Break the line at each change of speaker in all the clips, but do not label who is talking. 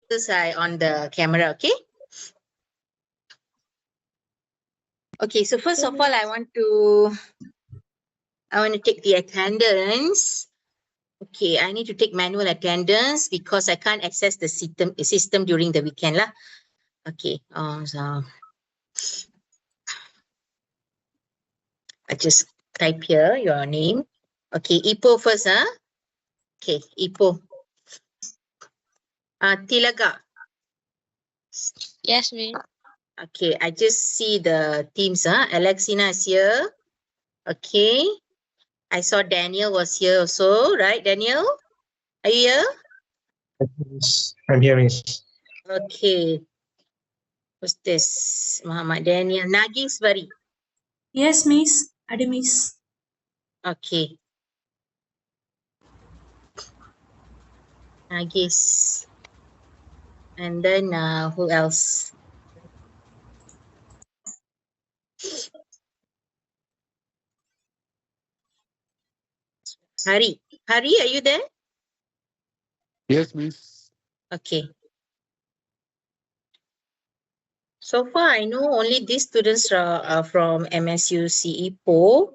This I on the camera, okay? Okay, so first of all, I want to take the attendance. Okay, I need to take manual attendance because I can't access the system during the weekend lah. Okay, so I just type here your name. Okay, Ipoh first, huh? Okay, Ipoh. Tilaga.
Yes, Miss.
Okay, I just see the teams, huh? Alexina is here. Okay. I saw Daniel was here also, right, Daniel? Are you here?
I'm here, Miss.
Okay. What's this? Muhammad Daniel. Nagiswari.
Yes, Miss. Ada Miss.
Okay. Nagis. And then who else? Hari. Hari, are you there?
Yes, Miss.
Okay. So far, I know only these students are from MSU Ipoh.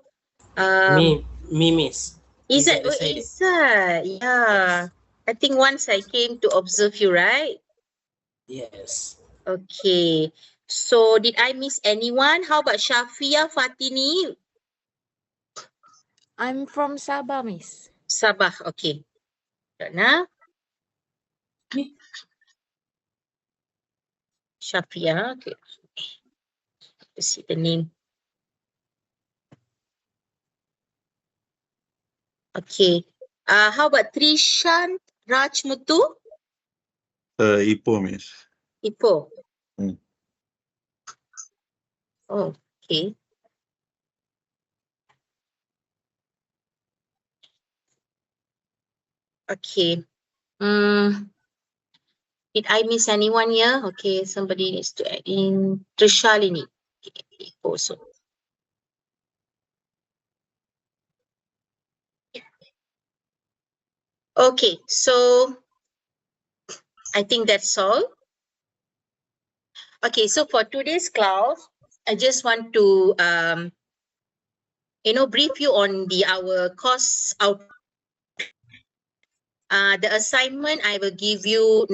Me, Miss.
Izzat, oh,
decided.
Izzat. Yeah. I think once I came to observe you, right?
Yes.
Okay. So did I miss anyone? How about Shafia Fatini?
I'm from Sabah, Miss.
Sabah. Okay. Nah.
Mi-
Shafia. Okay. Let's see the name. Okay. How about Trishan Rajmuthu?
Ipoh, Miss.
Ipoh.
Hmm.
Oh, okay. Okay. Did I miss anyone here? Okay, somebody needs to add in. Trishalini. Okay, also. Okay, so I think that's all. Okay, so for today's class, I just want to brief you on our course out. The assignment I will give you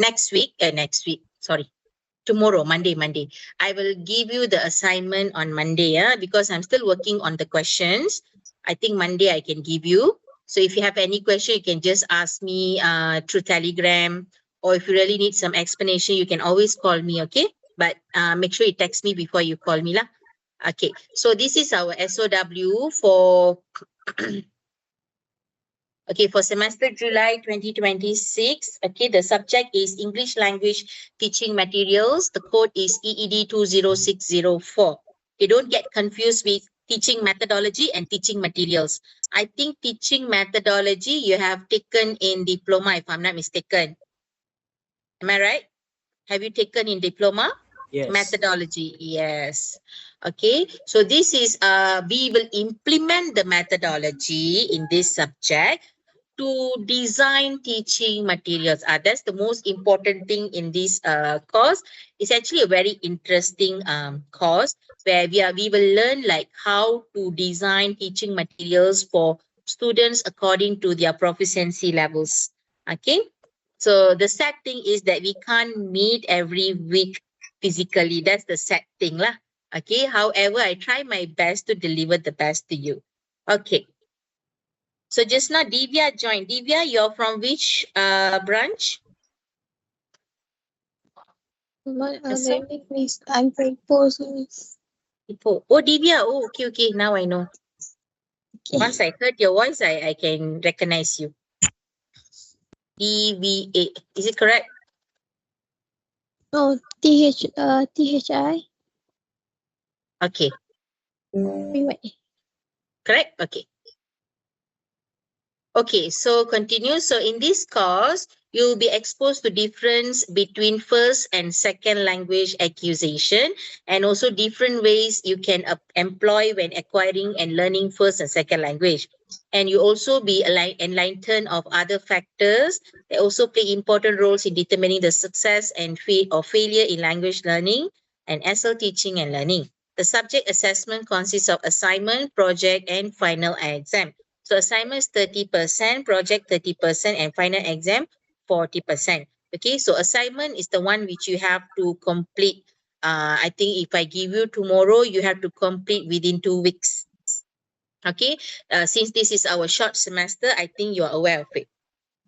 tomorrow, Monday. I will give you the assignment on Monday, because I'm still working on the questions. I think Monday I can give you. So if you have any question, you can just ask me through Telegram, or if you really need some explanation, you can always call me, okay? But make sure you text me before you call me lah. Okay, so this is our SOW for okay, for semester July 2026. Okay, the subject is English language teaching materials. The code is EED 20604. You don't get confused with teaching methodology and teaching materials. I think teaching methodology you have taken in diploma, if I'm not mistaken. Am I right? Have you taken in diploma?
Yes.
Methodology, yes. Okay, so this is we will implement the methodology in this subject to design teaching materials. That's the most important thing in this course. It's actually a very interesting course where we will learn like how to design teaching materials for students according to their proficiency levels. Okay, so the sad thing is that we can't meet every week physically. That's the sad thing lah. Okay, however, I try my best to deliver the best to you. Okay. So just now Divya joined. Divya, you're from which branch?
Miss, I'm from Post, Miss.
Ipoh. Oh, Divya. Oh, okay. Now I know.
Okay.
Once I heard your voice, I can recognize you. DVA. Is it correct?
Oh, THI.
Okay. Correct? Okay. Okay, so continue. So in this course, you'll be exposed to difference between first and second language acquisition, and also different ways you can employ when acquiring and learning first and second language. And you also be enlightened of other factors that also play important roles in determining the success and failure in language learning and SL teaching and learning. The subject assessment consists of assignment, project, and final exam. So assignment is 30%, project 30%, and final exam 40%. Okay, so assignment is the one which you have to complete. I think if I give you tomorrow, you have to complete within 2 weeks. Okay, since this is our short semester, I think you are aware of it.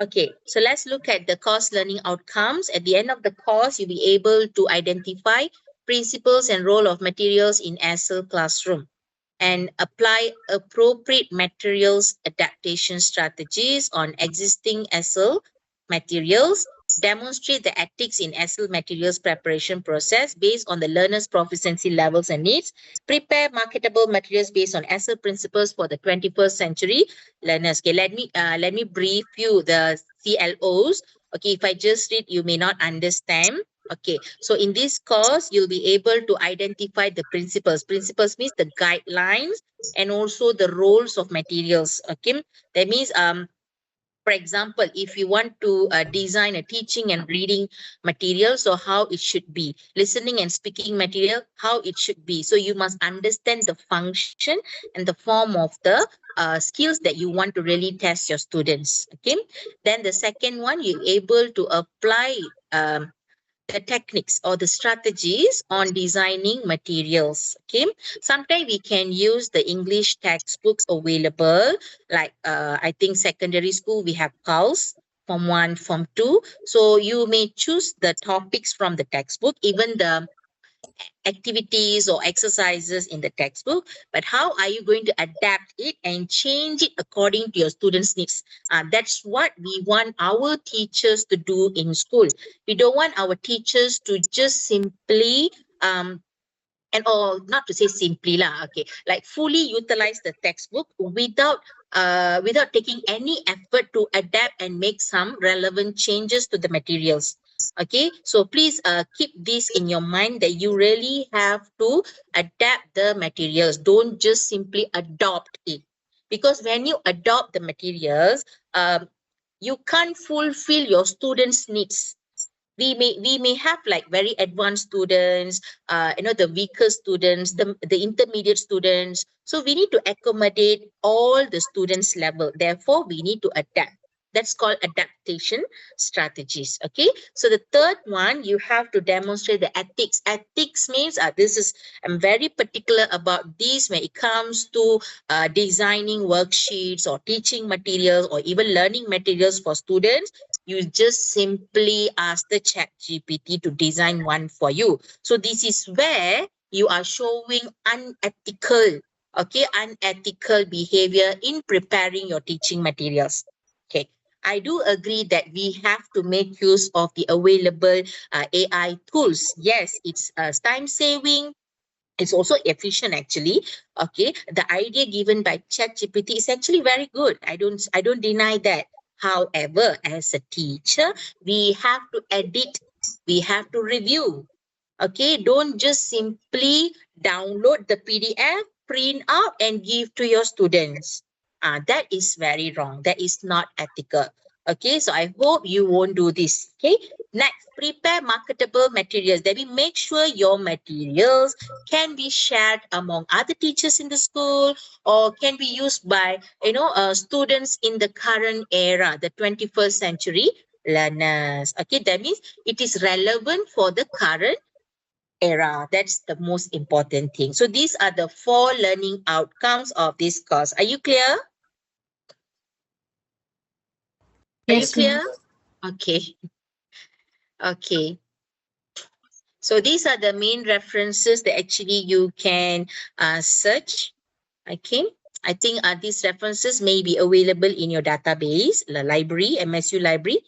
Okay, so let's look at the course learning outcomes. At the end of the course, you'll be able to identify principles and role of materials in SL classroom and apply appropriate materials adaptation strategies on existing SL materials, demonstrate the ethics in SL materials preparation process based on the learner's proficiency levels and needs, prepare marketable materials based on SL principles for the 21st century learners. Okay, let me brief you the CLOs. Okay, if I just read, you may not understand. Okay, so in this course, you'll be able to identify the principles. Principles means the guidelines and also the roles of materials. Okay, that means for example, if you want to design a teaching and reading material, so how it should be, listening and speaking material, how it should be. So you must understand the function and the form of the skills that you want to really test your students. Okay. Then the second one, you're able to apply the techniques or the strategies on designing materials. Okay, sometimes we can use the English textbooks available, like I think secondary school we have CALS, Form 1, Form 2. So you may choose the topics from the textbook, even the activities or exercises in the textbook, but how are you going to adapt it and change it according to your students' needs? That's what we want our teachers to do in school. We don't want our teachers to just simply or not to say simply lah, okay, like fully utilize the textbook without taking any effort to adapt and make some relevant changes to the materials. Okay, so please keep this in your mind that you really have to adapt the materials. Don't just simply adopt it, because when you adopt the materials, you can't fulfill your students' needs. We may have like very advanced students, the weaker students, the intermediate students. So we need to accommodate all the students' level. Therefore, we need to adapt. That's called adaptation strategies. Okay. So the third one, you have to demonstrate the ethics. Ethics means I'm very particular about this when it comes to designing worksheets or teaching materials or even learning materials for students. You just simply ask the ChatGPT to design one for you. So this is where you are showing unethical behavior in preparing your teaching materials. Okay. I do agree that we have to make use of the available AI tools. Yes, it's time saving. It's also efficient actually. Okay, the idea given by ChatGPT is actually very good. I don't deny that. However, as a teacher, we have to edit, we have to review. Okay, don't just simply download the PDF, print out and give to your students. That is very wrong. That is not ethical. Okay, so I hope you won't do this. Okay, next, prepare marketable materials. That means make sure your materials can be shared among other teachers in the school or can be used by students in the current era, the 21st century learners. Okay, that means it is relevant for the current era. That's the most important thing. So these are the 4 learning outcomes of this course. Are you clear? Are you
Yes,
clear?
ma'am.
Okay. Okay. So these are the main references that actually you can search. Okay. I think these references may be available in your database, the library, MSU library.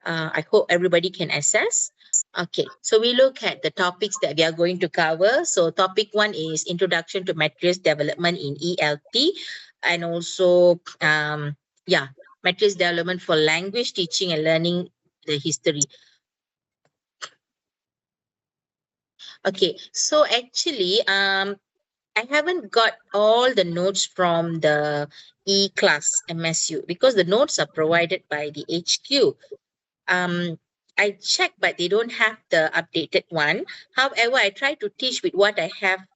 I hope everybody can access. Okay, so we look at the topics that we are going to cover. So topic 1 is Introduction to Materials Development in ELT, and also, materials development for language teaching and learning the history. Okay, so actually, I haven't got all the notes from the E-class MSU because the notes are provided by the HQ. I checked, but they don't have the updated one. However, I try to teach with what I have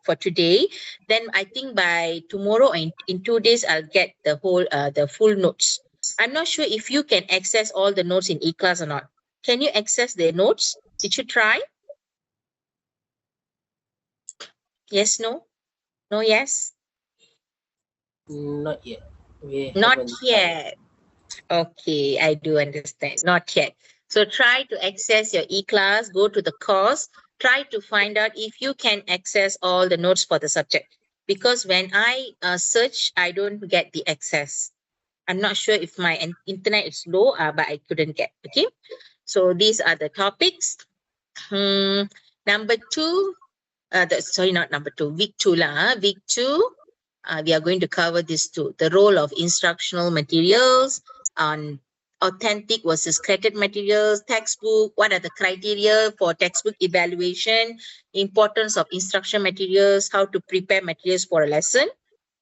for today. Then I think by tomorrow in 2 days, I'll get the full notes. I'm not sure if you can access all the notes in E-class or not. Can you access the notes? Did you try? Yes, no? No, yes?
Not yet. We
Not
haven't
yet. Okay, I do understand. Not yet. So try to access your E-class, go to the course, try to find out if you can access all the notes for the subject. Because when I search, I don't get the access. I'm not sure if my internet is low, but I couldn't get. Okay, so these are the topics. Number 2, sorry, not number 2, week 2 lah. Week 2, we are going to cover this too. The role of instructional materials on authentic versus created materials, textbook, what are the criteria for textbook evaluation, importance of instruction materials, how to prepare materials for a lesson,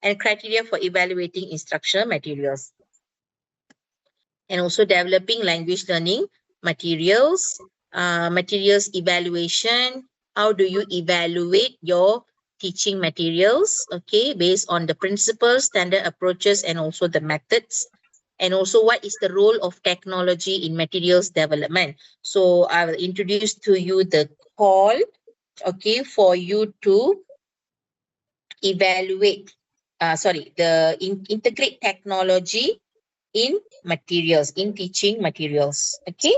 and criteria for evaluating instructional materials. And also developing language learning materials, materials evaluation, how do you evaluate your teaching materials, okay, based on the principles, standard approaches, and also the methods. And also what is the role of technology in materials development. So I will introduce to you the call, okay, for you to evaluate, integrate technology in materials, in teaching materials, okay.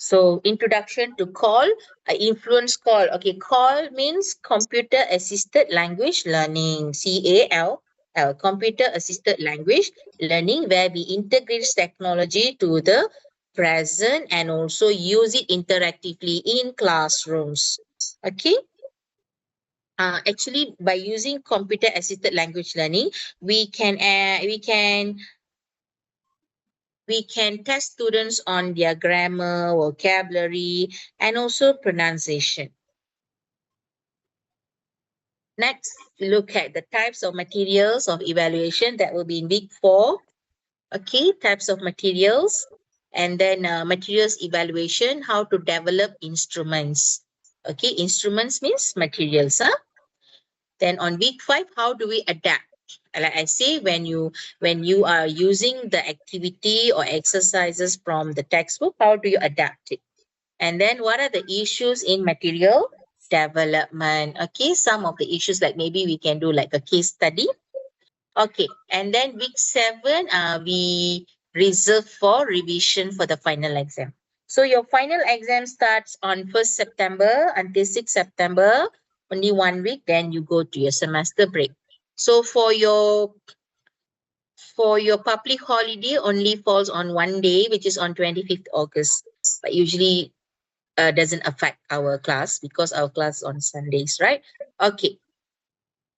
So introduction to CALL, influence CALL. Okay, CALL means computer assisted language learning, CALL, computer assisted language learning, where we integrate technology to the present and also use it interactively in classrooms. Okay. Actually, by using computer assisted language learning, we can test students on their grammar, vocabulary, and also pronunciation. Next, look at the types of materials of evaluation that will be in week 4. Okay, types of materials. And then materials evaluation, how to develop instruments. Okay, instruments means materials. Then on week 5, how do we adapt? Like I say, when you are using the activity or exercises from the textbook, how do you adapt it? And then what are the issues in material development? Okay, some of the issues, like maybe we can do like a case study. Okay, and then week 7, we reserve for revision for the final exam. So your final exam starts on 1st September until 6th September, only 1 week, then you go to your semester break. So for your public holiday only falls on 1 day, which is on 25th August. But usually doesn't affect our class because our class on Sundays, right? Okay.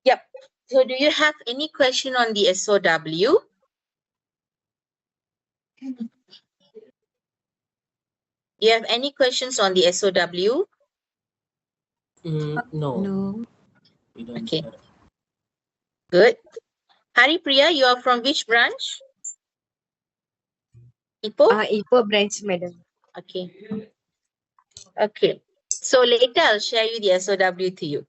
Yep. So do you have any question on the SOW? Do you have any questions on the SOW?
No.
No.
We don't.
Okay. Good. Hari Priya, you are from which branch? Ipoh?
Ipoh branch, madam.
Okay. Okay. So later I'll share you the SOW to you.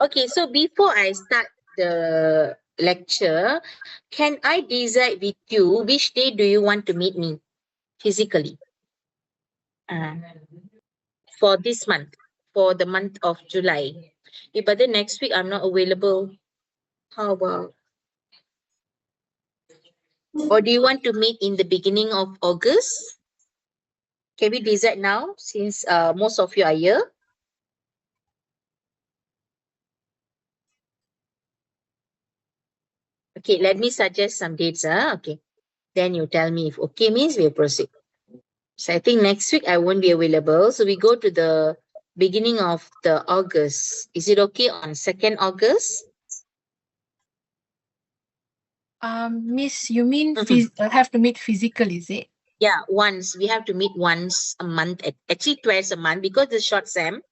Okay, so before I start the lecture, can I decide with you which day do you want to meet me physically? For this month, for the month of July. But then next week I'm not available. How about? Or do you want to meet in the beginning of August? Can we decide now since most of you are here? Okay, let me suggest some dates. Okay, then you tell me if okay means we'll proceed. So I think next week I won't be available. So we go to the beginning of the August. Is it okay on 2nd August?
Miss, you mean
Mhm.
have to meet physical, is it?
Yeah, once. We have to meet once a month, actually twice a month because it's short sem.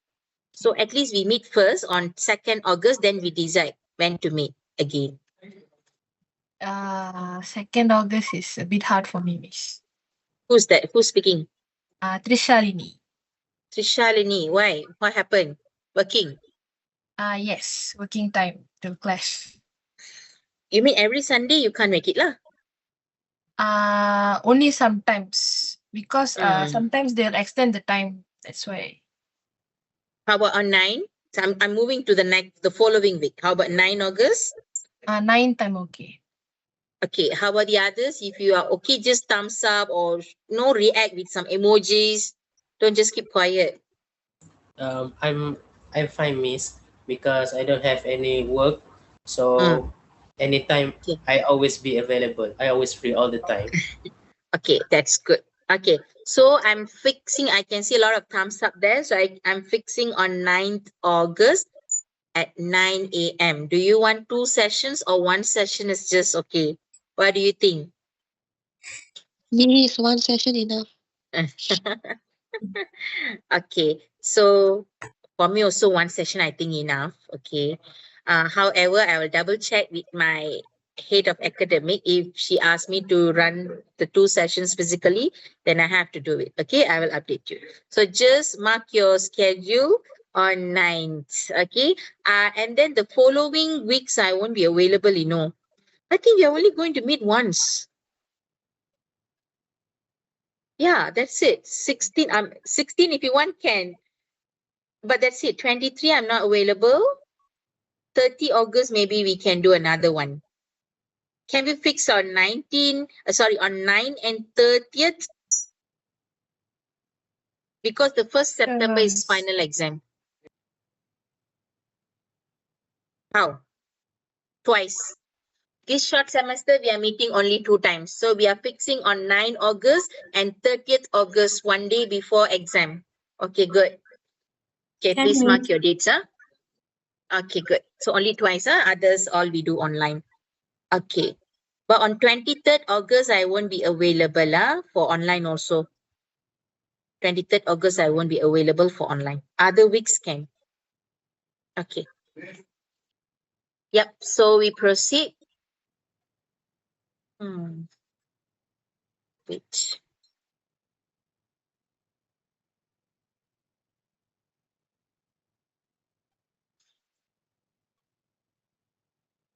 So at least we meet first on 2nd August, then we decide when to meet again.
2nd August is a bit hard for me, Miss.
Who's that? Who's speaking?
Trishalini.
Trishalini. Why? What happened? Working.
Yes, working time to class.
You mean every Sunday you can't make it lah?
Only sometimes because
Mm.
sometimes they'll extend the time. That's why.
How about on 9? So I'm moving to the following week. How about 9 August?
9th I'm okay.
Okay, how about the others? If you are okay, just thumbs up or no, react with some emojis. Don't just keep quiet.
I'm fine, Miss, because I don't have any work, so anytime
Okay.
I always be available. I always free all the time.
Okay, that's good. Okay, so I'm fixing, I can see a lot of thumbs up there. So I'm fixing on 9th August at 9 a.m. Do you want 2 sessions or 1 session is just okay? What do you think?
Yes, one session enough.
Okay, so for me also 1 session I think enough. Okay. However, I will double check with my head of academic. If she asks me to run the 2 sessions physically, then I have to do it. Okay, I will update you. So just mark your schedule on 9th. Okay. And then the following weeks I won't be available, you know. I think we are only going to meet once. Yeah, that's it. 16. 16 if you want can. But that's it. 23 I'm not available. 30 August maybe we can do another one. Can we fix on 19? On 9 and 30th? Because the 1st September is final exam. How? Twice. This short semester we are meeting only 2 times. So we are fixing on 9 August and 30th August, one day before exam. Okay, good. Okay,
Can
please
we?
mark your dates. Okay, good. So only twice. Others all we do online. Okay. But on 23rd August, I won't be available for online also. 23rd August, I won't be available for online. Other weeks can. Okay. Yep. So we proceed. Wait.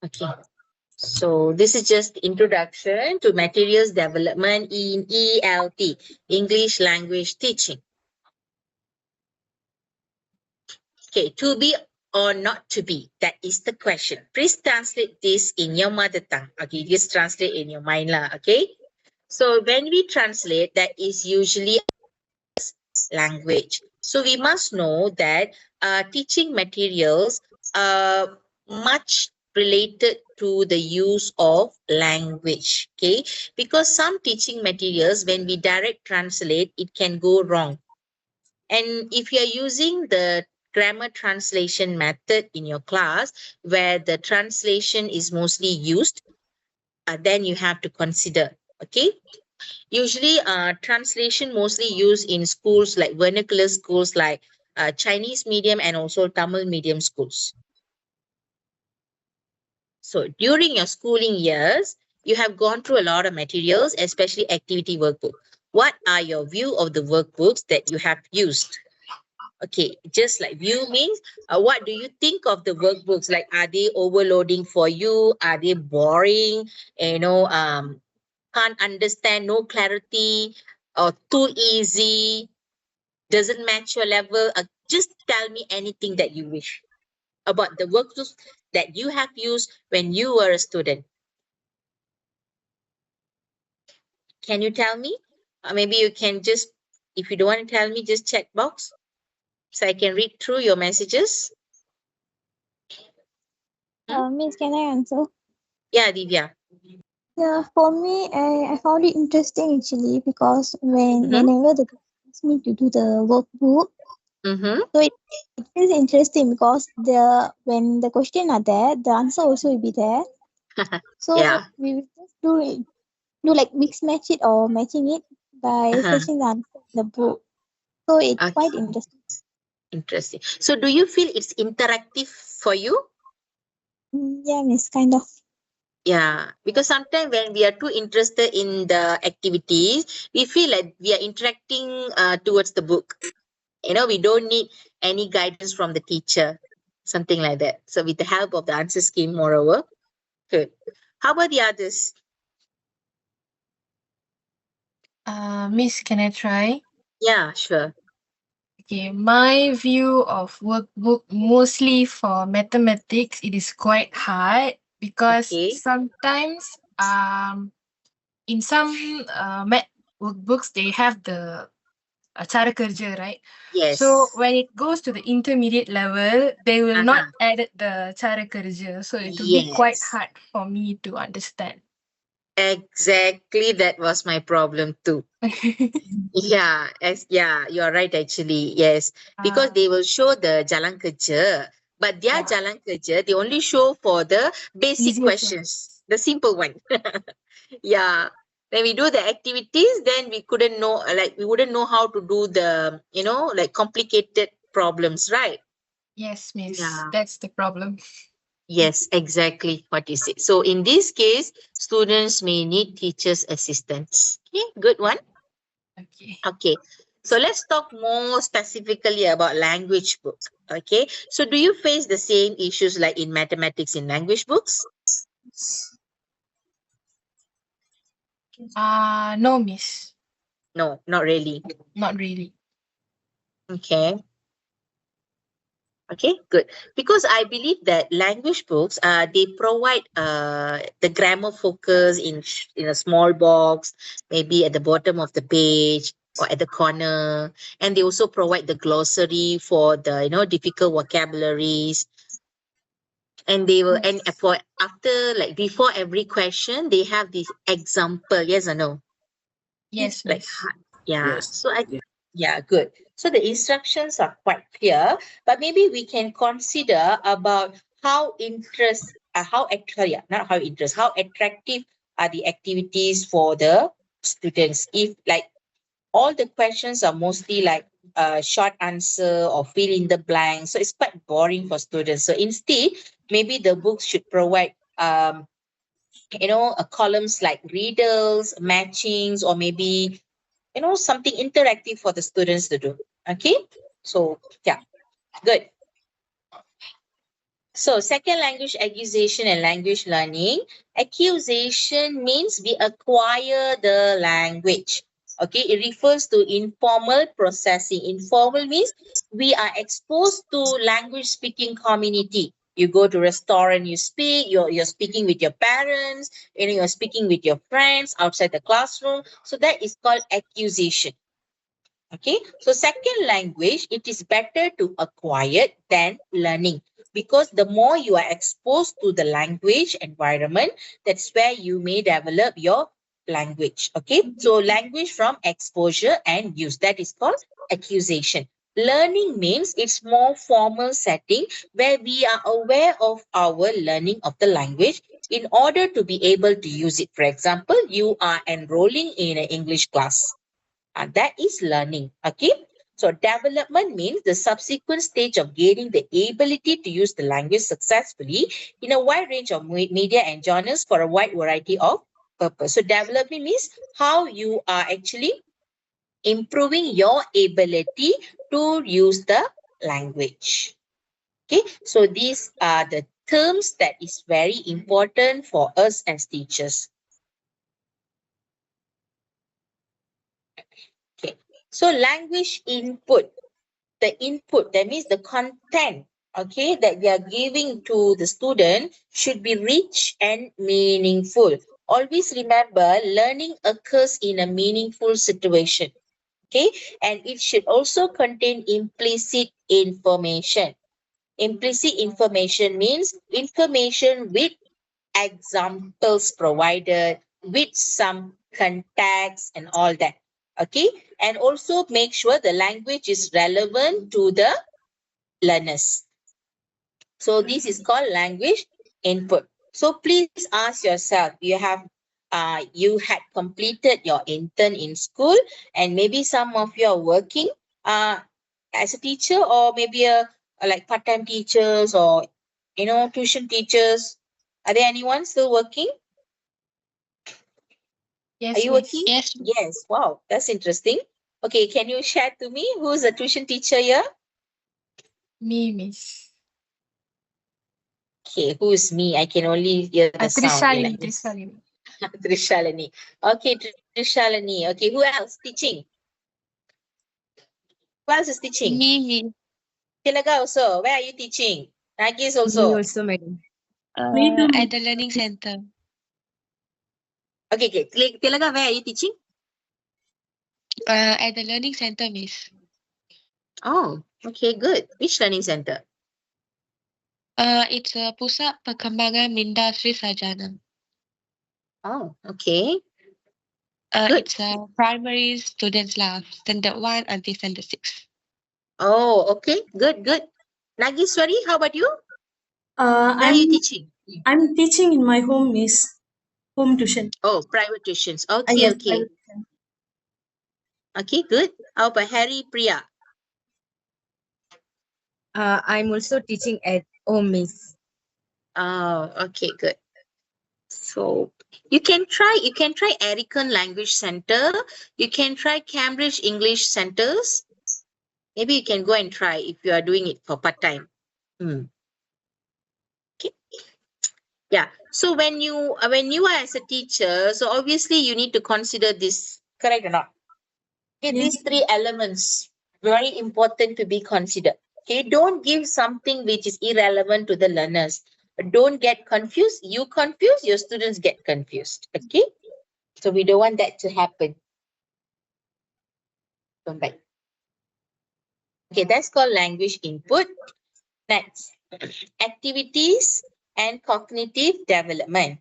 Okay. So this is just introduction to materials development in ELT, English language teaching. Okay, to be or not to be, that is the question. Please translate this in your mother tongue. Okay, just translate in your mind lah, okay? So when we translate, that is usually language. So we must know that teaching materials are much related to the use of language, okay? Because some teaching materials, when we direct translate, it can go wrong. And if you're using the grammar translation method in your class, where the translation is mostly used, then you have to consider, okay? Usually, translation mostly used in schools like vernacular schools like Chinese medium and also Tamil medium schools. So during your schooling years, you have gone through a lot of materials, especially activity workbook. What are your view of the workbooks that you have used? Okay, just like view means, what do you think of the workbooks? Like, are they overloading for you? Are they boring? Can't understand, no clarity, or too easy, doesn't match your level. Just tell me anything that you wish about the workbooks that you have used when you were a student. Can you tell me? Maybe you can just, if you don't want to tell me, just check box so I can read through your messages.
Miss, can I answer?
Yeah, Divya.
Yeah, for me, I found it interesting actually because
Mm-hmm.
whenever the class asked me to do the workbook,
Mm-hmm.
so it is interesting because when the question are there, the answer also will be there. So
Yeah.
we will just do like mix match it or matching it by
Uh-huh.
searching the answer in the book. So it's
Okay.
quite interesting.
Interesting. So do you feel it's interactive for you?
Yeah, miss, kind of.
Yeah, because sometimes when we are too interested in the activities, we feel like we are interacting towards the book. We don't need any guidance from the teacher, something like that. So with the help of the answer scheme, moreover, good. How about the others?
Miss, can I try?
Yeah, sure.
Okay, my view of workbook mostly for mathematics, it is quite hard because
Okay.
sometimes in some math workbooks they have the cara kerja, right? So
Yes.
when it goes to the intermediate level, they will not
Uh-huh.
add the cara kerja, so it will be quite
Yes.
hard for me to understand.
Exactly. That was my problem too. Yeah, yeah, you are right actually. Yes, because they will show the Jalan Kerja, but their
Yeah,
Jalan Kerja, they only show for the basic
easiest one.
questions, the simple one. Yeah. When we do the activities, then we couldn't know, like, we wouldn't know how to do the, like complicated problems, right?
Yes, miss,
Yeah.
that's the problem.
Yes, exactly what you said. So in this case, students may need teachers' assistance. Okay, good one.
Okay.
Okay, so let's talk more specifically about language book. Okay, so do you face the same issues like in mathematics in language books?
No, miss,
No, not really.
not really.
Okay. Okay, good. Because I believe that language books, they provide the grammar focus in a small box, maybe at the bottom of the page or at the corner, and they also provide the glossary for the difficult vocabularies, and they will and
Yes,
for after like before every question they have this example, yes or no?
yes,
Like
miss.
yeah,
Yes.
so I
Yeah.
yeah, good. So the instructions are quite clear, but maybe we can consider about how interest sorry, not how interest, how attractive are the activities for the students. If like all the questions are mostly like a short answer or fill in the blank, so it's quite boring for students. So instead, maybe the books should provide columns like riddles, matchings, or maybe something interactive for the students to do. Okay, so yeah, good. So second language acquisition and language learning. Acquisition means we acquire the language. Okay, it refers to informal processing. Informal means we are exposed to language speaking community. You go to restaurant, you speak, you're speaking with your parents, you're speaking with your friends outside the classroom. So that is called acquisition. Okay, so second language, it is better to acquire than learning, because the more you are exposed to the language environment, that's where you may develop your language. Okay, so language from exposure and use, that is called acquisition. Learning means it's more formal setting where we are aware of our learning of the language in order to be able to use it. For example, you are enrolling in an English class. That is learning. Okay. So development means the subsequent stage of gaining the ability to use the language successfully in a wide range of media and genres for a wide variety of purpose. So development means how you are actually improving your ability to use the language. Okay. So these are the terms that is very important for us as teachers. Okay. So language input. The input, that means the content, okay, that we are giving to the student should be rich and meaningful. Always remember, learning occurs in a meaningful situation, okay, and it should also contain implicit information. Implicit information means information with examples provided with some context and all that. Okay, and also make sure the language is relevant to the learners. So this is called language input. So please ask yourself, you had completed your intern in school, and maybe some of you are working as a teacher, or maybe like part-time teachers, or tuition teachers. Are there anyone still working?
Yes,
Are you
miss.
working?
Yes.
Yes. Wow, that's interesting. Okay, can you share to me who's a tuition teacher here?
Me, miss.
Okay, who's me? I can only hear the sound. Okay,
Trishalini,
let me
Trishalini.
Trishalini. Okay, Trishalini. Okay, who else teaching? Who else is teaching?
Me.
Tilaga also. Where are you teaching? Nagis also.
madam.
Me too,
At the learning center.
Okay, okay. Tilaga, where are you teaching?
At the learning center, miss.
Oh, okay, good. Which learning center?
It's Pusat Perkembangan Minda Sri Sarjana.
Oh, okay. Good.
It's primary students lah, standard 1 until standard 6.
Oh, okay. Good, good. Nagiswari, how about you?
Uh,
Where are you
I'm
teaching?
I'm teaching in my home, miss. Home tuition.
Oh, private tuitions. Okay,
Yes,
okay.
private tuition.
Okay, good. How about Harry, Priya?
I'm also teaching at home, miss.
Oh, okay, good. So you can try Erican Language Center. You can try Cambridge English Centers. Maybe you can go and try if you are doing it for part-time. Okay. Yeah. So when you are as a teacher, so obviously you need to consider this, correct or not? Okay,
Yes.
these three elements very important to be considered. Okay, don't give something which is irrelevant to the learners. Don't get confused. You confuse, your students get confused. Okay, so we don't want that to happen. Don't bite. Okay, that's called language input. Next, activities and cognitive development.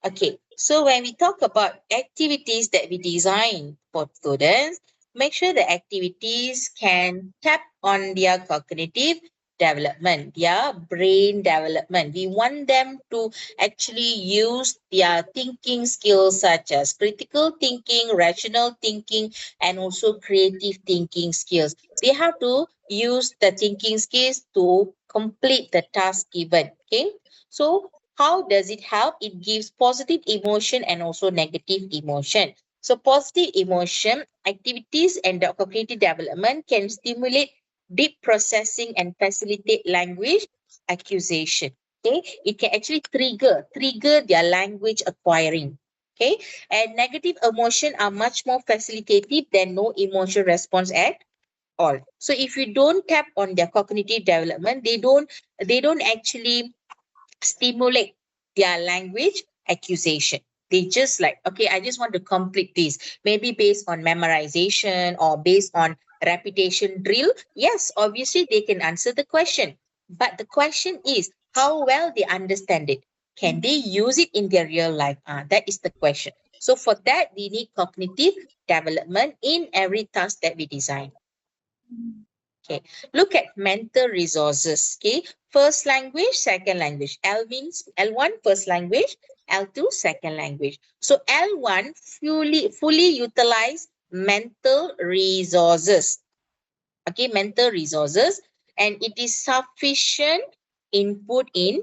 Okay, so when we talk about activities that we design for students, make sure the activities can tap on their cognitive development, their brain development. We want them to actually use their thinking skills such as critical thinking, rational thinking, and also creative thinking skills. They have to use the thinking skills to complete the task given. Okay, so how does it help? It gives positive emotion and also negative emotion. So positive emotion activities and the cognitive development can stimulate deep processing and facilitate language acquisition. Okay, it can actually trigger their language acquiring. Okay, and negative emotion are much more facilitative than no emotion response at all. So if you don't tap on their cognitive development, they don't actually stimulate their language acquisition. They just like, okay, I just want to complete this. Maybe based on memorization or based on repetition drill. Yes, obviously they can answer the question. But the question is how well they understand it. Can they use it in their real life? That is the question. So for that, we need cognitive development in every task that we design. Okay, look at mental resources. Okay, first language, second language. L means L1 first language, L2 second language. So L1 fully utilize mental resources. Okay, mental resources, and it is sufficient input in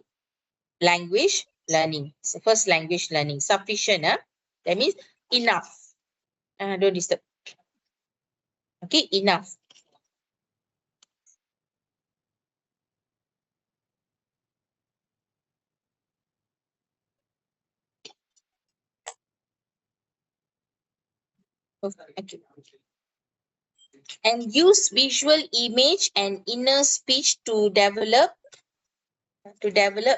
language learning. So first language learning, sufficient. That means enough. Don't disturb. Okay, enough. Okay. And use visual image and inner speech to develop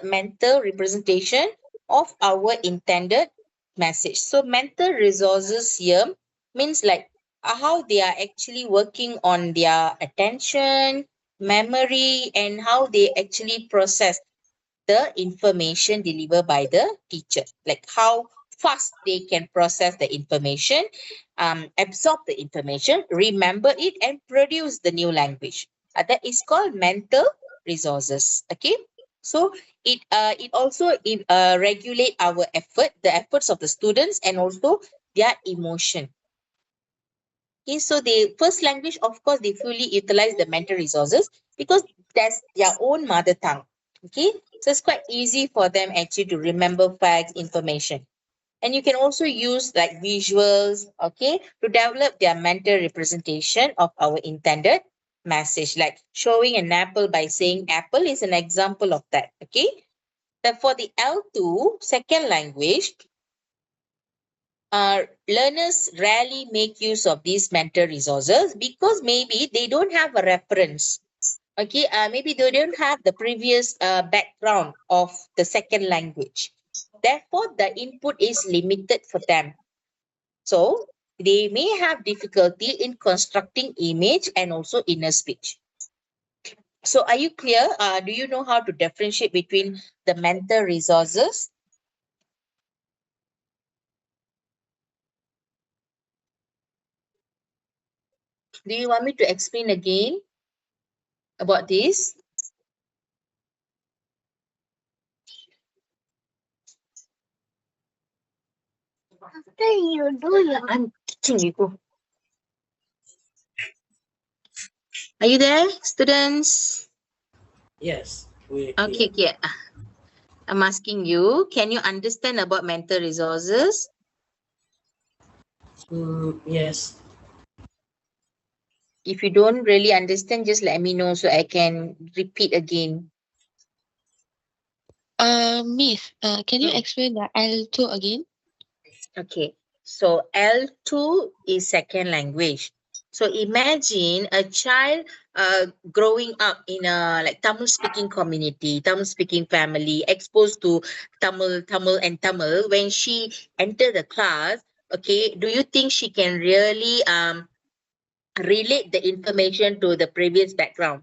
mental representation of our intended message. So mental resources here means like how they are actually working on their attention, memory, and how they actually process the information delivered by the teacher. Like how fast they can process the information, absorb the information, remember it, and produce the new language. That is called mental resources. Okay, so it also regulate our effort, the efforts of the students, and also their emotion. Okay, so the first language, of course, they fully utilize the mental resources because that's their own mother tongue. Okay, so it's quite easy for them actually to remember facts, information. And you can also use like visuals, okay, to develop their mental representation of our intended message. Like showing an apple by saying apple is an example of that, okay? Then for the L2, second language, learners rarely make use of these mental resources because maybe they don't have a reference. Okay, maybe they don't have the previous background of the second language. Therefore, the input is limited for them. So, they may have difficulty in constructing image and also inner speech. So, are you clear? Do you know how to differentiate between the mental resources? Do you want me to explain again about this? After you do your, I'm teaching you. Are you there, students?
Yes. We
Okay, okay. I'm asking you, can you understand about mental resources?
Yes.
If you don't really understand, just let me know so I can repeat again.
Miss, can you explain the L2 again?
Okay, so L2 is second language. So imagine a child growing up in a like Tamil speaking community, Tamil speaking family, exposed to Tamil and Tamil. When she enter the class, okay, do you think she can really relate the information to the previous background,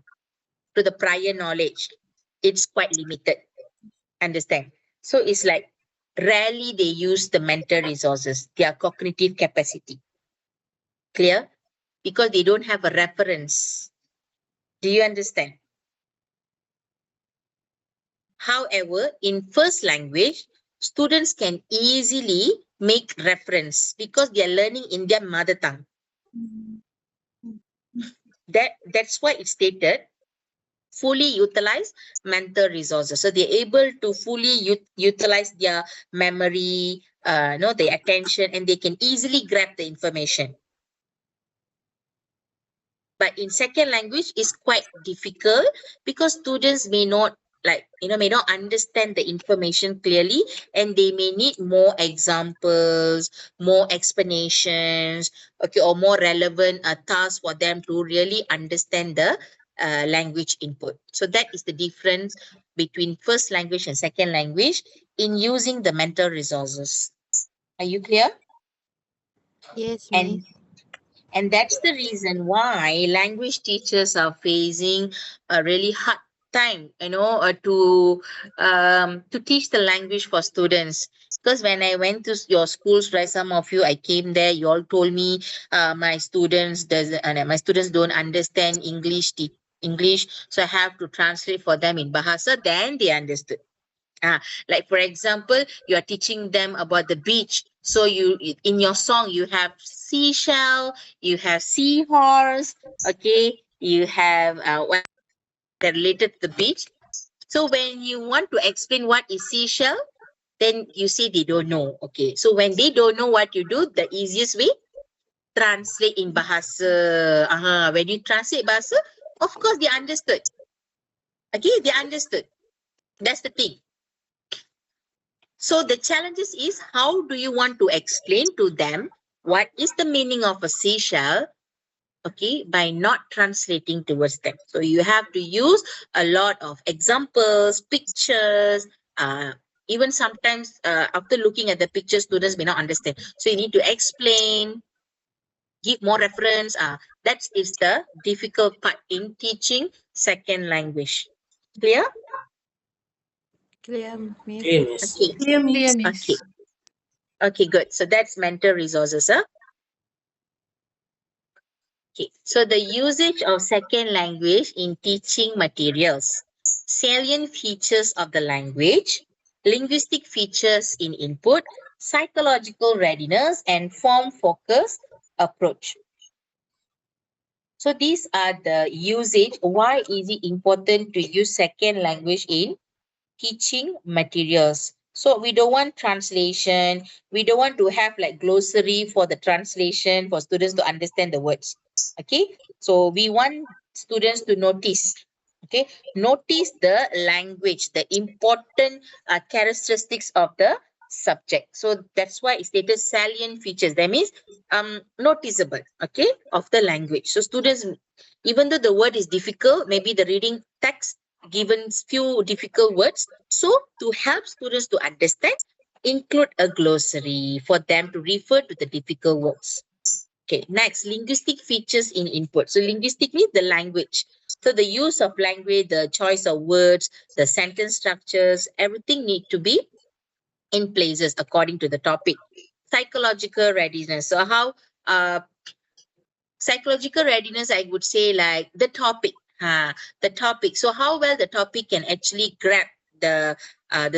to the prior knowledge? It's quite limited. Understand? So it's like rarely they use the mental resources, their cognitive capacity. Clear? Because they don't have a reference. Do you understand? However, in first language, students can easily make reference because they are learning in their mother tongue. That's why it's stated fully utilize mental resources. So they're able to fully utilize their memory, their attention, and they can easily grab the information. But in second language, it's quite difficult because students may not may not understand the information clearly, and they may need more examples, more explanations, okay, or more relevant tasks for them to really understand the language input. So that is the difference between first language and second language in using the mental resources. Are you clear?
Yes, Miss.
And that's the reason why language teachers are facing a really hard time, to teach the language for students. Because when I went to your schools, right, some of you, I came there, you all told me my students don't understand English, so I have to translate for them in Bahasa, then they understood. Like for example, you are teaching them about the beach. So you in your song you have seashell, you have seahorse, okay, you have what related to the beach. So when you want to explain what is seashell, then you say they don't know. Okay, so when they don't know what you do, the easiest way, translate in Bahasa. When you translate Bahasa, of course they understood. Okay, they understood. That's the thing. So the challenges is, how do you want to explain to them what is the meaning of a seashell, okay, by not translating towards them. So you have to use a lot of examples, pictures, even sometimes after looking at the pictures, students may not understand. So you need to explain, give more reference. That is the difficult part in teaching second language. Clear?
Clear, Miss.
Clear, Miss.
Okay.
Clear, Miss.
Okay. Okay, good. So that's mental resources. Huh? Okay. So the usage of second language in teaching materials, salient features of the language, linguistic features in input, psychological readiness, and form focus approach. So these are the usage. Why is it important to use second language in teaching materials? So we don't want translation. We don't want to have like glossary for the translation for students to understand the words. Okay. So we want students to notice. Okay. Notice the language, the important characteristics of the subject. So that's why it's stated salient features. That means noticeable, okay, of the language. So students, even though the word is difficult, maybe the reading text given few difficult words. So to help students to understand, include a glossary for them to refer to the difficult words. Okay, next, linguistic features in input. So linguistic means the language. So the use of language, the choice of words, the sentence structures, everything need to be in places according to the topic. Psychological readiness. So how psychological readiness, I would say like the topic. The topic. So how well the topic can actually grab the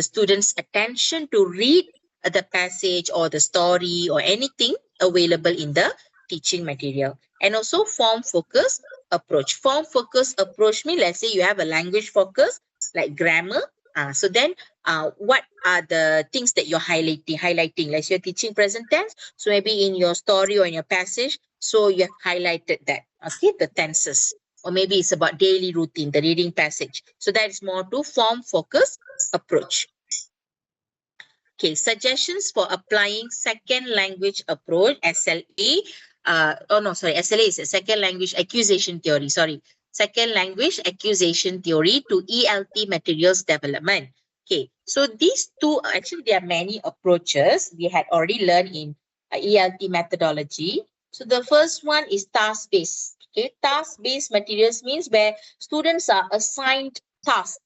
students' attention to read the passage or the story or anything available in the teaching material. And also form focus approach. Form focus approach means, let's say you have a language focus like grammar. So then what are the things that you're highlighting? Like you're teaching present tense. So maybe in your story or in your passage, so you have highlighted that, okay, the tenses. Or maybe it's about daily routine, the reading passage. So that is more to form focus approach. Okay, suggestions for applying second language approach, SLA. SLA is a second language accusation theory. Second language accusation theory to ELT materials development. Okay, so these two, actually there are many approaches we had already learned in ELT methodology. So the first one is task-based. Okay, task-based materials means where students are assigned tasks.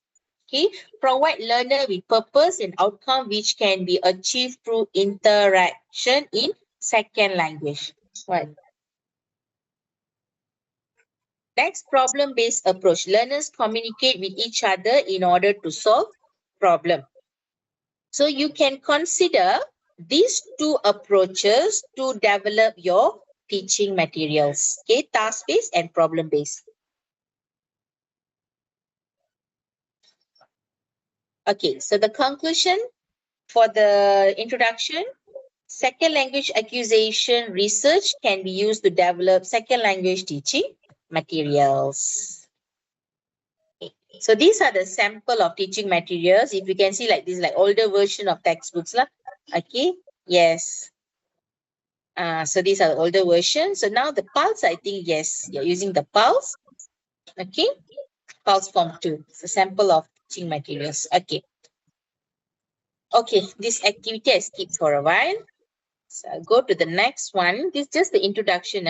Okay, provide learner with purpose and outcome which can be achieved through interaction in second language. Right. Next, problem-based approach. Learners communicate with each other in order to solve problem. So you can consider these two approaches to develop your teaching materials. Okay, task-based and problem-based. Okay, so the conclusion for the introduction, second language accusation research can be used to develop second language teaching materials. Okay. So these are the sample of teaching materials. If you can see like this, like older version of textbooks lah. Okay, yes. So these are the older versions. So now the Pulse, I think, yes, you're using the Pulse. Okay, Pulse Form 2. It's a sample of teaching materials. Okay. Okay, this activity I skipped for a while. So I'll go to the next one. This is just the introduction.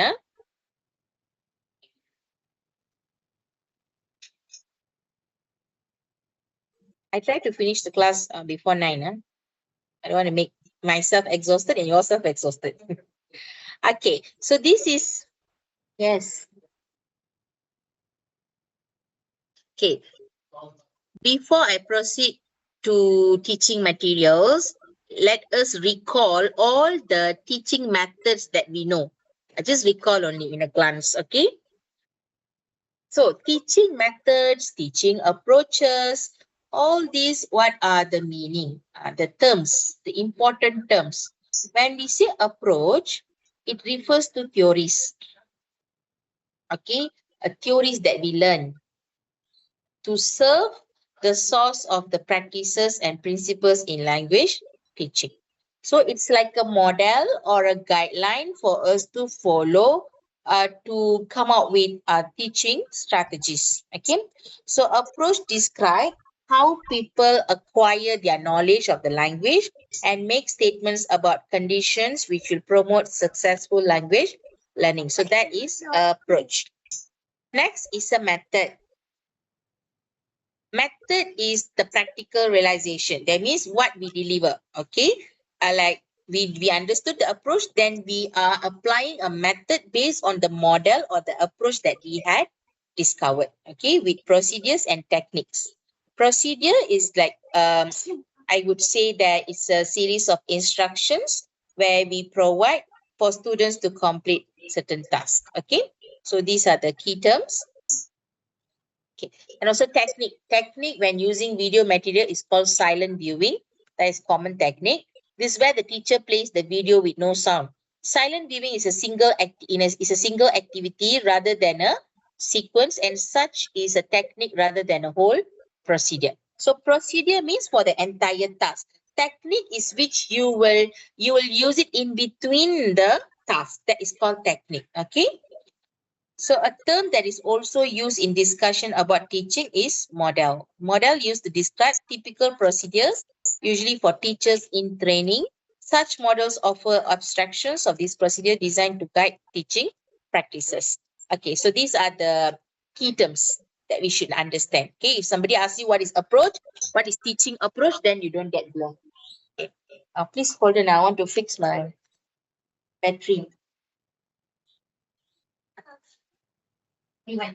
I try to finish the class before 9. I don't want to make myself exhausted and yourself exhausted. Okay, so this is, yes. Okay, before I proceed to teaching materials, let us recall all the teaching methods that we know. I just recall only in a glance, okay? So teaching methods, teaching approaches, all these, what are the meaning? The terms, the important terms. When we say approach, it refers to theories. Okay, theories that we learn to serve the source of the practices and principles in language teaching. So it's like a model or a guideline for us to follow to come up with teaching strategies. Okay, so approach describe how people acquire their knowledge of the language and make statements about conditions which will promote successful language learning. So that is approach. Next is a method. Method is the practical realization. That means what we deliver. Okay, like we understood the approach, then we are applying a method based on the model or the approach that we had discovered, okay, with procedures and techniques. Procedure is like, I would say that it's a series of instructions where we provide for students to complete certain tasks, okay. So these are the key terms. Okay. And also technique. Technique when using video material is called silent viewing. That is common technique. This is where the teacher plays the video with no sound. Silent viewing is a single activity rather than a sequence, and such is a technique rather than a whole procedure. So procedure means for the entire task. Technique is which you will use it in between the tasks. That is called technique. Okay. So a term that is also used in discussion about teaching is model. Model used to describe typical procedures, usually for teachers in training. Such models offer abstractions of this procedure designed to guide teaching practices. Okay, so these are the key terms that we should understand. Okay, if somebody asks you what is approach, what is teaching approach, then you don't get blown. Okay. Please hold on, I want to fix my battery.
Never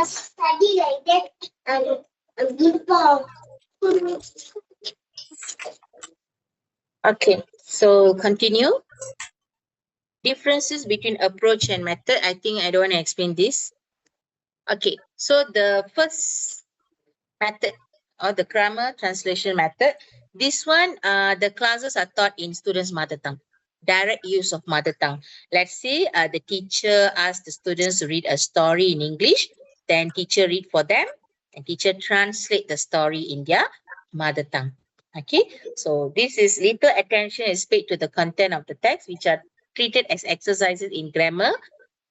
study like that and before.
Okay, so continue. Differences between approach and method. I think I don't want to explain this. Okay, so the first method or the grammar translation method, this one, the classes are taught in students' mother tongue. Direct use of mother tongue. Let's say the teacher asks the students to read a story in English, then teacher read for them, and teacher translate the story in their mother tongue. Okay, so this is little attention is paid to the content of the text, which are treated as exercises in grammar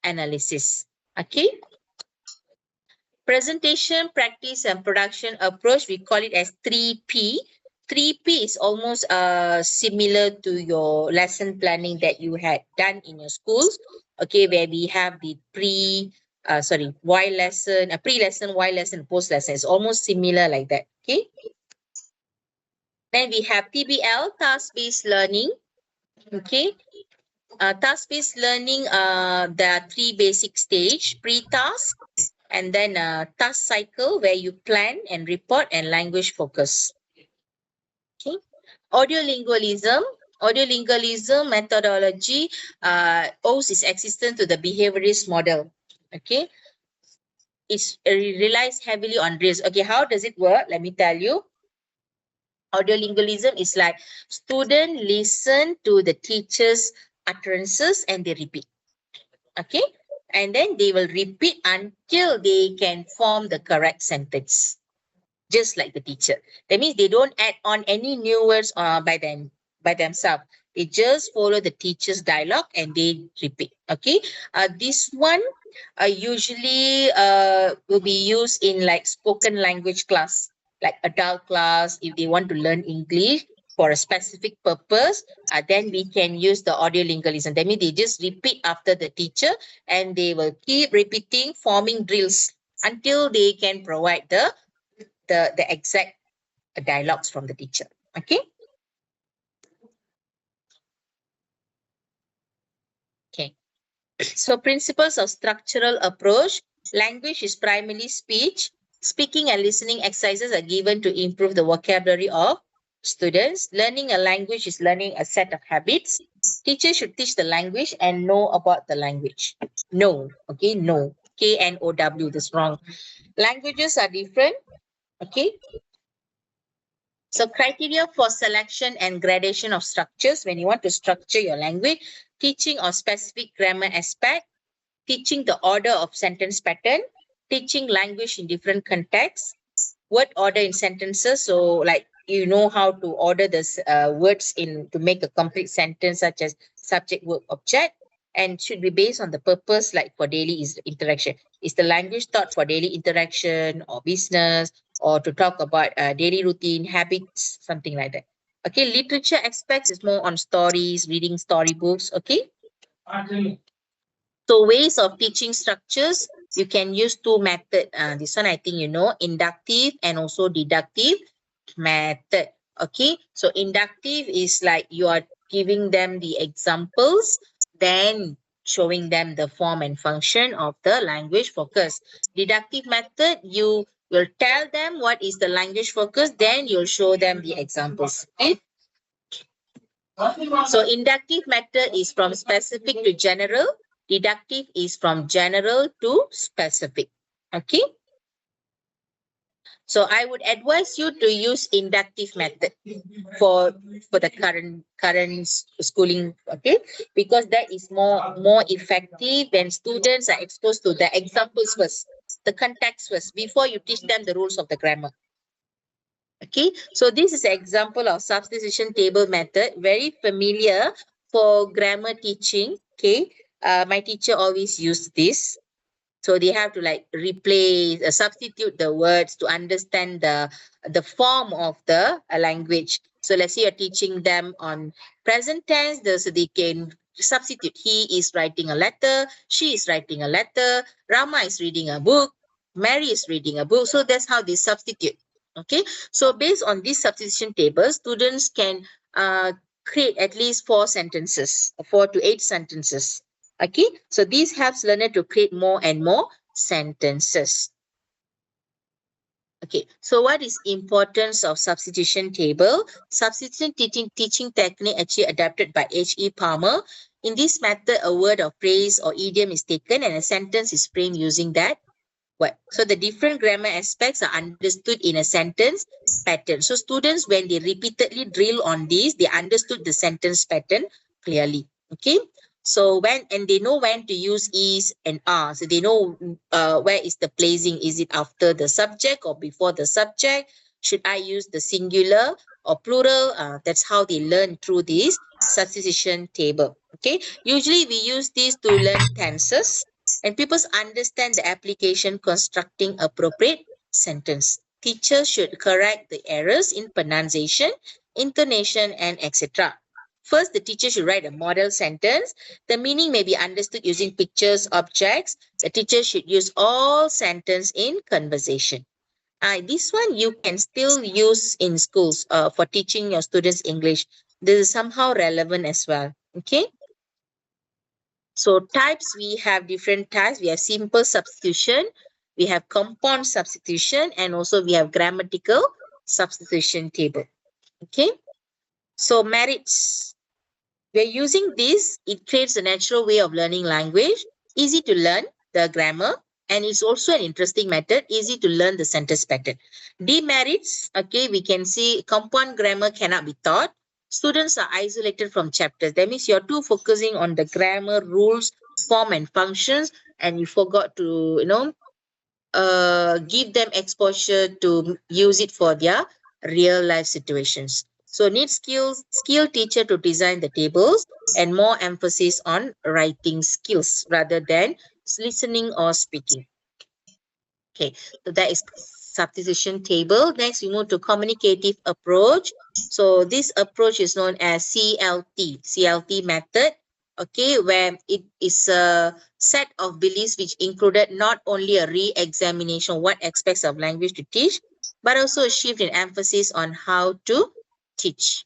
analysis. Okay. Presentation, practice, and production approach, we call it as 3P. 3P is almost similar to your lesson planning that you had done in your schools. Okay, where we have the while lesson, pre-lesson, while lesson, post-lesson. It's almost similar like that. Okay. Then we have TBL, task-based learning. Okay. Task-based learning, there are 3 basic stages: pre-task, and then task cycle where you plan and report, and language focus. Okay. Audiolingualism. Audiolingualism methodology owes its existence to the behaviorist model. Okay. It relies heavily on drills. Okay, how does it work? Let me tell you. Audiolingualism is like students listen to the teacher's utterances and they repeat. Okay. And then they will repeat until they can form the correct sentence, just like the teacher. That means they don't add on any new words by themselves. They just follow the teacher's dialogue and they repeat. Okay. This one usually will be used in like spoken language class, like adult class. If they want to learn English for a specific purpose, then we can use the audiolingualism. That means they just repeat after the teacher and they will keep repeating, forming drills until they can provide the exact dialogues from the teacher. Okay. Okay. So principles of structural approach. Language is primarily speech. Speaking and listening exercises are given to improve the vocabulary of students. Learning a language is learning a set of habits. Teachers should teach the language and know about the language. Know. Okay. Know. K-N-O-W. That's wrong. Languages are different. Okay. So criteria for selection and gradation of structures. When you want to structure your language, teaching of specific grammar aspect, teaching the order of sentence pattern, teaching language in different contexts, word order in sentences. So like you know how to order the words in to make a complete sentence, such as subject, verb, object, and should be based on the purpose, like for daily interaction. Is the language taught for daily interaction or business, or to talk about daily routine, habits, something like that. Okay, literature aspects is more on stories, reading storybooks. Okay. So ways of teaching structures, you can use two methods. This one I think you know, inductive and also deductive method. Okay, so inductive is like you are giving them the examples, then showing them the form and function of the language focus. Deductive method, you will tell them what is the language focus, then you'll show them the examples. Okay. So inductive method is from specific to general. Deductive is from general to specific. Okay. So I would advise you to use inductive method for the current schooling, okay, because that is more effective when students are exposed to the examples first, the context first, before you teach them the rules of the grammar. Okay, so this is an example of substitution table method, very familiar for grammar teaching. Okay, my teacher always used this. So they have to like replace, substitute the words to understand the form of the language. So let's say you're teaching them on present tense, so they can substitute. He is writing a letter, she is writing a letter, Rama is reading a book, Mary is reading a book. So that's how they substitute. Okay, so based on this substitution table, students can create at least 4 sentences, 4 to 8 sentences. Okay, so this helps learner to create more and more sentences. Okay, so what is importance of substitution table? Substitution teaching technique actually adapted by H.E. Palmer. In this method, a word of phrase or idiom is taken and a sentence is framed using that word. So the different grammar aspects are understood in a sentence pattern. So students, when they repeatedly drill on this, they understood the sentence pattern clearly. Okay. So and they know when to use is and are. So they know where is the placing. Is it after the subject or before the subject? Should I use the singular or plural? That's how they learn through this substitution table. Okay. Usually we use this to learn tenses, and people understand the application constructing appropriate sentence. Teachers should correct the errors in pronunciation, intonation, and etc. First, the teacher should write a model sentence. The meaning may be understood using pictures, objects. The teacher should use all sentence in conversation. This one you can still use in schools for teaching your students English. This is somehow relevant as well. Okay. So types, we have different types. We have simple substitution, we have compound substitution, and also we have grammatical substitution table. Okay. So merits. We're using this, it creates a natural way of learning language, easy to learn the grammar, and it's also an interesting method, easy to learn the sentence pattern. Demerits, okay, we can see compound grammar cannot be taught. Students are isolated from chapters. That means you're too focusing on the grammar, rules, form, and functions, and you forgot to, give them exposure to use it for their real life situations. So need skilled teacher to design the tables and more emphasis on writing skills rather than listening or speaking. Okay, so that is substitution table. Next, we move to communicative approach. So this approach is known as CLT method. Okay, where it is a set of beliefs which included not only a re-examination of what aspects of language to teach, but also a shift in emphasis on how to teach.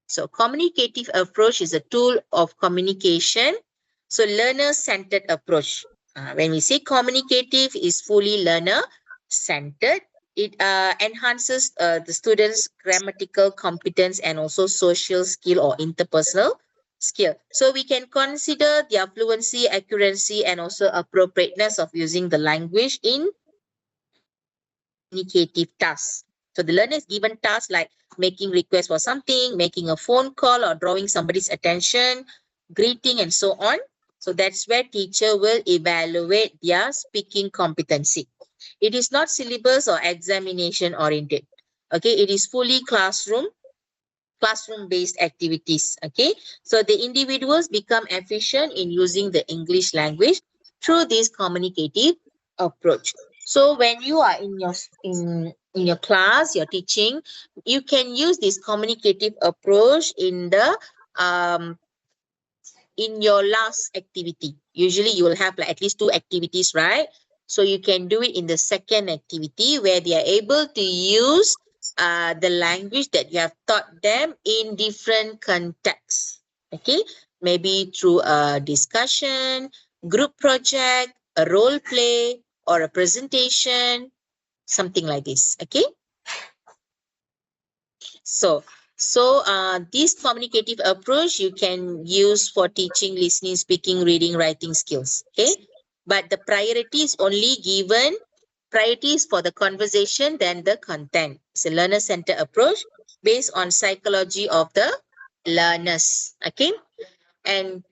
So communicative approach is a tool of communication. So learner-centered approach. When we say communicative, is fully learner-centered. It enhances the students' grammatical competence and also social skill or interpersonal skill. So we can consider their fluency, accuracy, and also appropriateness of using the language in communicative tasks. So the learner is given tasks like making requests for something, making a phone call, or drawing somebody's attention, greeting, and so on. So that's where teacher will evaluate their speaking competency. It is not syllabus or examination oriented. Okay, it is fully classroom-based activities. Okay, so the individuals become efficient in using the English language through this communicative approach. So when you are in your class, you're teaching, you can use this communicative approach in the in your last activity. Usually you will have like at least 2 activities, right? So you can do it in the second activity where they are able to use the language that you have taught them in different contexts. Okay, maybe through a discussion, group project, a role play, or a presentation, something like this. Okay. So this communicative approach you can use for teaching listening, speaking, reading, writing skills. Okay, but the priority is only given priorities for the conversation than the content. It's a learner-centered approach based on psychology of the learners. Okay, and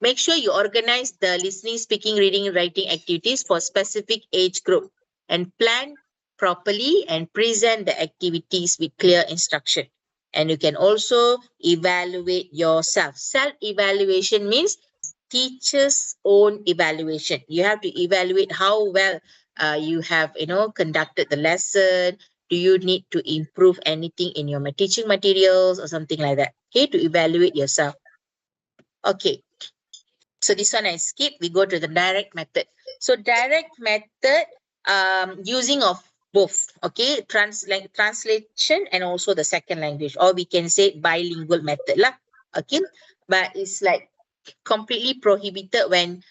make sure you organize the listening, speaking, reading, writing activities for specific age group and plan properly and present the activities with clear instruction. And you can also evaluate yourself. Self-evaluation means teacher's own evaluation. You have to evaluate how well you have, conducted the lesson. Do you need to improve anything in your teaching materials or something like that? Okay, to evaluate yourself. Okay. So this one I skip. We go to the direct method. So direct method using of both. Okay, translation and also the second language, or we can say bilingual method lah. Okay, but it's like completely prohibited when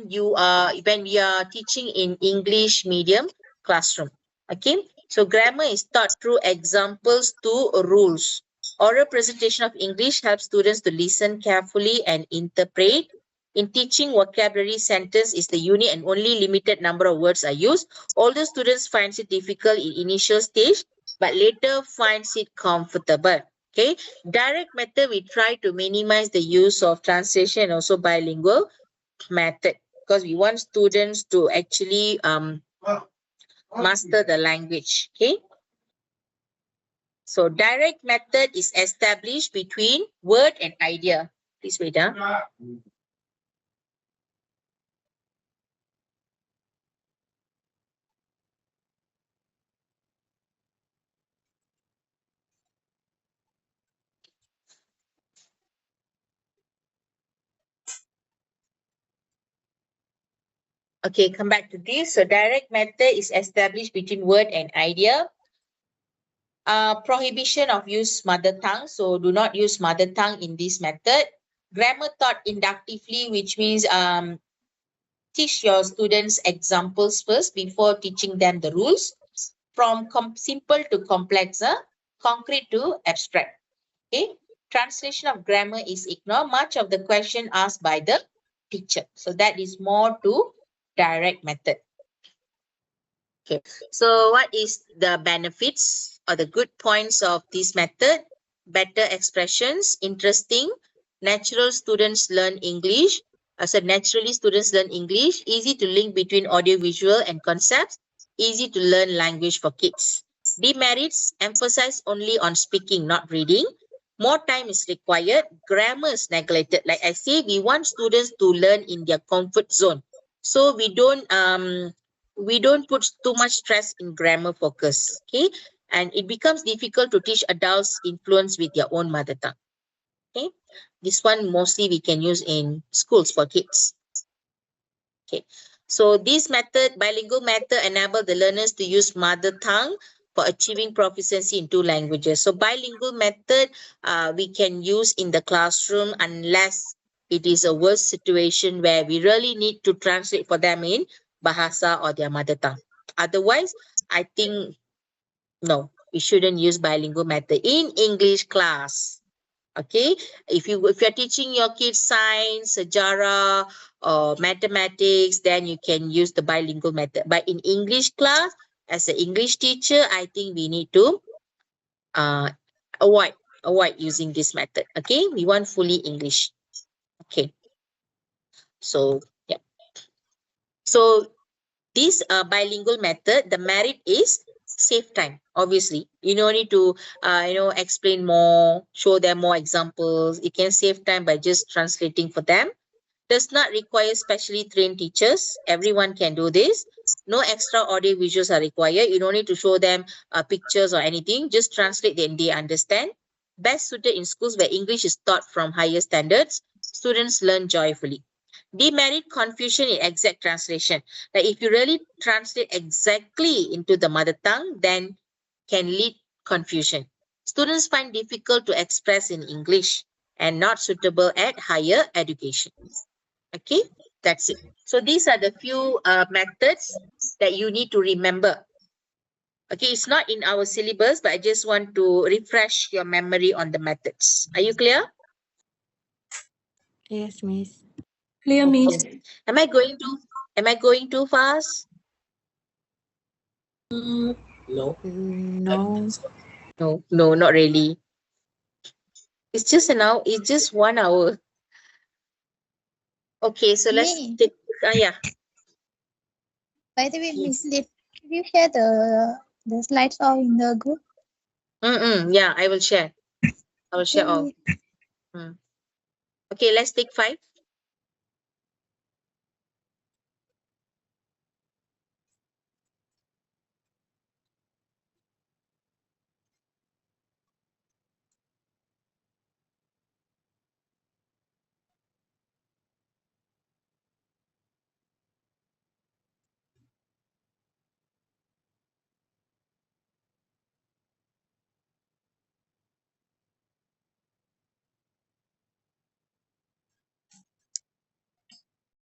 we are teaching in English medium classroom. Okay, so grammar is taught through examples to rules. Oral presentation of English helps students to listen carefully and interpret. In teaching, vocabulary sentence is the unit and only limited number of words are used. Older students finds it difficult in initial stage, but later finds it comfortable. Okay, direct method, we try to minimize the use of translation and also bilingual method because we want students to actually master the language. Okay, so direct method is established between word and idea. Please wait. Okay, come back to this. So direct method is established between word and idea. Prohibition of use mother tongue. So do not use mother tongue in this method. Grammar taught inductively, which means teach your students examples first before teaching them the rules. From simple to complex, concrete to abstract. Okay. Translation of grammar is ignored. Much of the question asked by the teacher. So that is more to direct method. Okay, so what is the benefits or the good points of this method? Better expressions, interesting, natural students learn English. So naturally students learn English, easy to link between audio, visual and concepts, easy to learn language for kids. Demerits, emphasize only on speaking, not reading. More time is required. Grammar is neglected. Like I say, we want students to learn in their comfort zone. So we don't put too much stress in grammar focus. Okay, and it becomes difficult to teach adults influence with their own mother tongue. Okay, this one mostly we can use in schools for kids. Okay, so this method, bilingual method, enable the learners to use mother tongue for achieving proficiency in 2 languages. So bilingual method we can use in the classroom unless it is a worse situation where we really need to translate for them in Bahasa or their mother tongue. Otherwise, I think no, we shouldn't use bilingual method in English class. Okay, if you're teaching your kids science, sejarah, or mathematics, then you can use the bilingual method. But in English class, as an English teacher, I think we need to avoid using this method. Okay, we want fully English. Okay, so yeah. So this bilingual method, the merit is save time. Obviously, you don't need to, explain more, show them more examples. You can save time by just translating for them. Does not require specially trained teachers. Everyone can do this. No extra audio visuals are required. You don't need to show them pictures or anything. Just translate and they understand. Best suited in schools where English is taught from higher standards. Students learn joyfully. Demerit confusion in exact translation. Like if you really translate exactly into the mother tongue, then can lead confusion. Students find difficult to express in English and not suitable at higher education. Okay, that's it. So these are the few methods that you need to remember. Okay, it's not in our syllabus, but I just want to refresh your memory on the methods. Are you clear?
Yes, Miss.
Clear, Miss.
Am I going too fast?
No.
No.
No, not really. It's just an hour. It's just 1 hour. Okay, so let's
Me.
take. Yeah.
By the way,
Yes.
Miss, did you share the slides all in the group?
Yeah, I will share. I will share all. Okay, let's take 5.